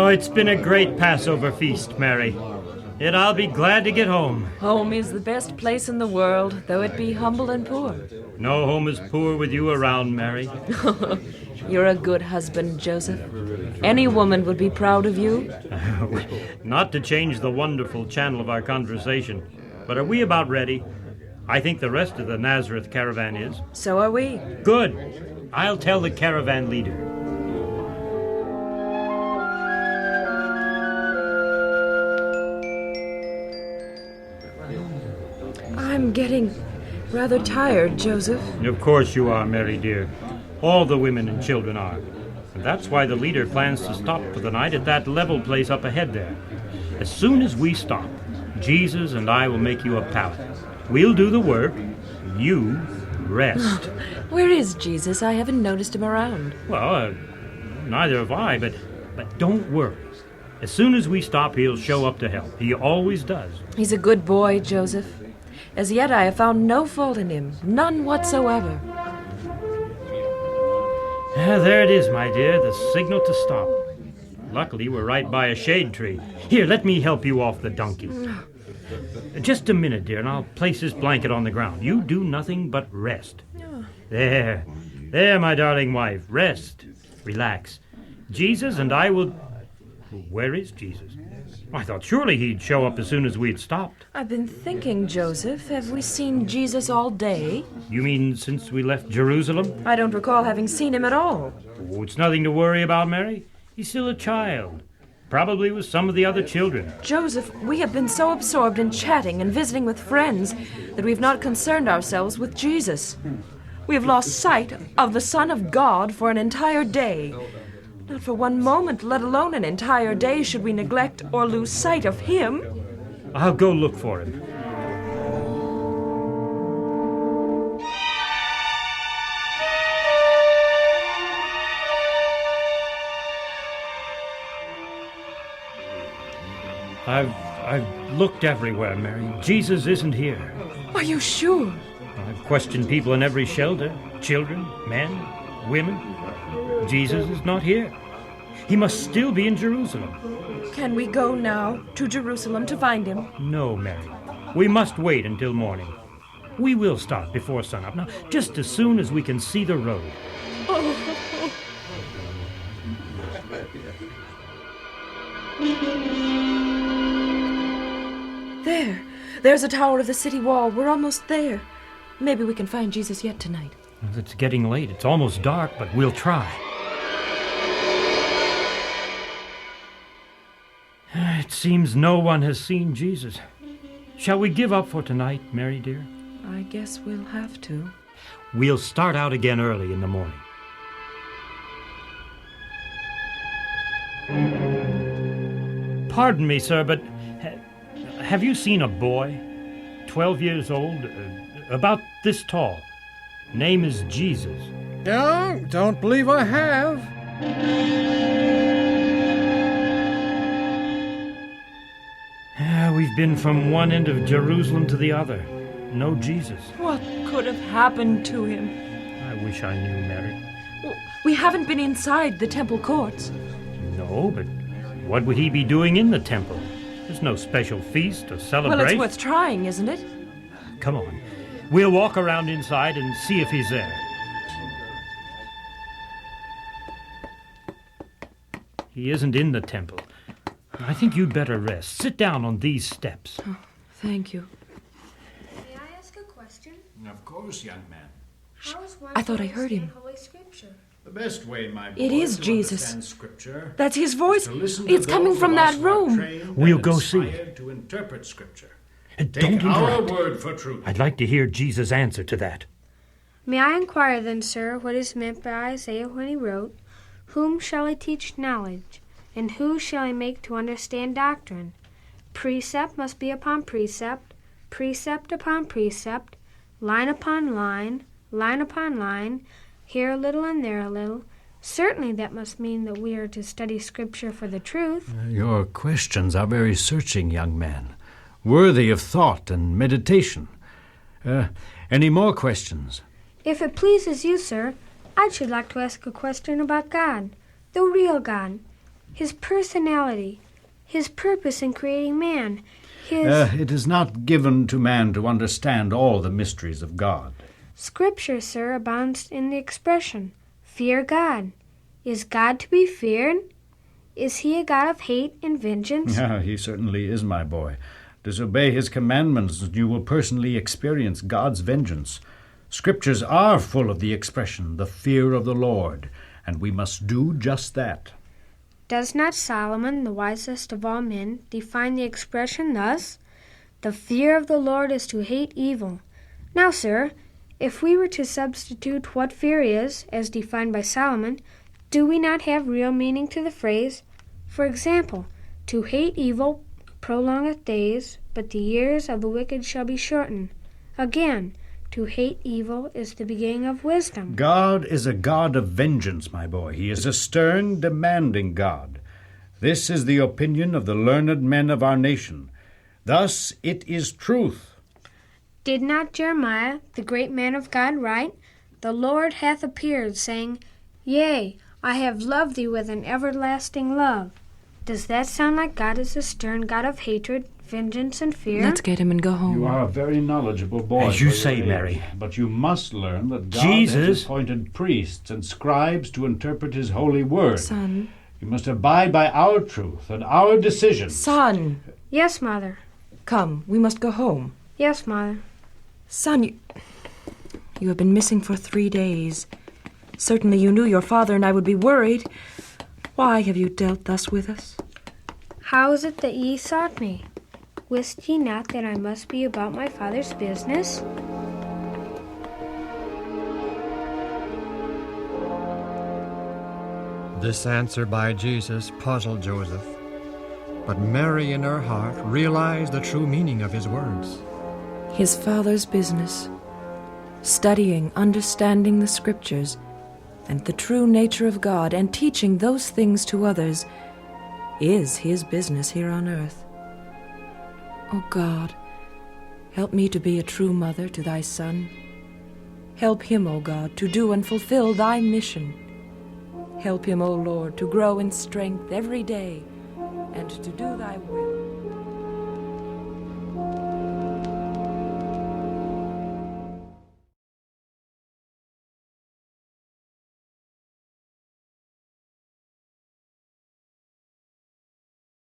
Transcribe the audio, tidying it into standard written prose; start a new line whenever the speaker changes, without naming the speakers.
it's been a great Passover feast, Mary. Yet I'll be glad to get home.
Home is the best place in the world, though it be humble and poor.
No home is poor with you around, Mary.
You're a good husband, Joseph. Any woman would be proud of you.
Not to change the wonderful channel of our conversation, but are we about ready? I think the rest of the Nazareth caravan is.
So are we.
Good. I'll tell the caravan leader.
I'm getting rather tired, Joseph.
Of course you are, Mary dear. All the women and children are. And that's why the leader plans to stop for the night at that level place up ahead there. As soon as we stop, Jesus and I will make you a pallet. We'll do the work. You rest.
Where is Jesus? I haven't noticed him around.
Well, neither have I, but don't worry. As soon as we stop, he'll show up to help. He always does.
He's a good boy, Joseph. As yet, I have found no fault in him. None whatsoever.
There it is, my dear, the signal to stop. Luckily, we're right by a shade tree. Here, let me help you off the donkey. Just a minute, dear, and I'll place this blanket on the ground. You do nothing but rest. There, my darling wife. Rest. Relax. Jesus and I will... Where is Jesus? I thought surely he'd show up as soon as we'd stopped.
I've been thinking, Joseph, have we seen Jesus all day?
You mean since we left Jerusalem?
I don't recall having seen him at all.
Oh, it's nothing to worry about, Mary. He's still a child. Probably with some of the other children.
Joseph, we have been so absorbed in chatting and visiting with friends that we've not concerned ourselves with Jesus. We have lost sight of the Son of God for an entire day. Not for one moment, let alone an entire day, should we neglect or lose sight of him.
I'll go look for him. I've looked everywhere, Mary. Jesus isn't here.
Are you sure?
I've questioned people in every shelter. Children, men, women. Jesus is not here. He must still be in Jerusalem.
Can we go now to Jerusalem to find him?
No, Mary. We must wait until morning. We will start before sunup. Now, just as soon as we can see the road.
There's a tower of the city wall. We're almost there. Maybe we can find Jesus yet tonight.
Well, it's getting late. It's almost dark, but we'll try. It seems no one has seen Jesus. Shall we give up for tonight, Mary dear?
I guess we'll have to.
We'll start out again early in the morning. Pardon me, sir, but have you seen a boy, 12 years old, about this tall? Name is Jesus.
No, don't believe I have.
We've been from one end of Jerusalem to the other. No Jesus.
What could have happened to him?
I wish I knew, Mary.
Well, we haven't been inside the temple courts.
No, but what would he be doing in the temple? There's no special feast or celebration.
Well, it's worth trying, isn't it?
Come on. We'll walk around inside and see if he's there. He isn't in the temple. I think you'd better rest. Sit down on these steps.
Oh, thank you.
May I ask a question?
Of course, young man.
How is one
I thought
to
I heard him.
understand Holy Scripture?
The best way, my boy,
It is
to
Jesus.
understand Scripture.
That's his voice.
To listen to
It's coming
those
from
of
that
us who are
room.
trained
We'll
and
go see.
inspired to interpret Scripture.
Don't
Take our
interrupt.
word for truth.
I'd like to hear Jesus' answer to that.
May I inquire then, sir, what is meant by Isaiah when he wrote, "Whom shall I teach knowledge, and who shall I make to understand doctrine? Precept must be upon precept, precept upon precept, line upon line, line upon line, here a little and there a little." Certainly that must mean that we are to study Scripture for the truth.
Your questions are very searching, young man, worthy of thought and meditation. Any more questions?
If it pleases you, sir, I should like to ask a question about God, the real God. his personality, his purpose in creating man, his...
It is not given to man to understand all the mysteries of God.
Scripture, sir, abounds in the expression, fear God. Is God to be feared? Is he a God of hate and vengeance?
Yeah, he certainly is, my boy. Disobey his commandments, and you will personally experience God's vengeance. Scriptures are full of the expression, the fear of the Lord, and we must do just that.
Does not Solomon, the wisest of all men, define the expression thus? The fear of the Lord is to hate evil. Now, sir, if we were to substitute what fear is, as defined by Solomon, do we not have real meaning to the phrase? For example, to hate evil prolongeth days, but the years of the wicked shall be shortened. Again, to hate evil is the beginning of wisdom.
God is a God of vengeance, my boy. He is a stern, demanding God. This is the opinion of the learned men of our nation. Thus it is truth.
Did not Jeremiah, the great man of God, write, The Lord hath appeared, saying, Yea, I have loved thee with an everlasting love. Does that sound like God is a stern God of hatred, vengeance, and fear?
Let's get him and go home.
You are a very knowledgeable boy.
As you
for your
say,
age,
Mary.
But you must learn that God
Jesus.
has appointed priests and scribes to interpret his holy word.
Son.
You must abide by our truth and our decisions.
Son!
Yes, Mother.
Come, we must go home.
Yes, Mother.
Son, you have been missing for 3 days. Certainly you knew your father and I would be worried. Why have you dealt thus with us?
How is it that ye sought me? Wist ye not that I must be about my father's business?
This answer by Jesus puzzled Joseph, but Mary in her heart realized the true meaning of his words.
His father's business. Studying, understanding the Scriptures, and the true nature of God, and teaching those things to others, is his business here on earth. O God, help me to be a true mother to thy son. Help him, O God, to do and fulfill thy mission. Help him, O Lord, to grow in strength every day, and to do thy will.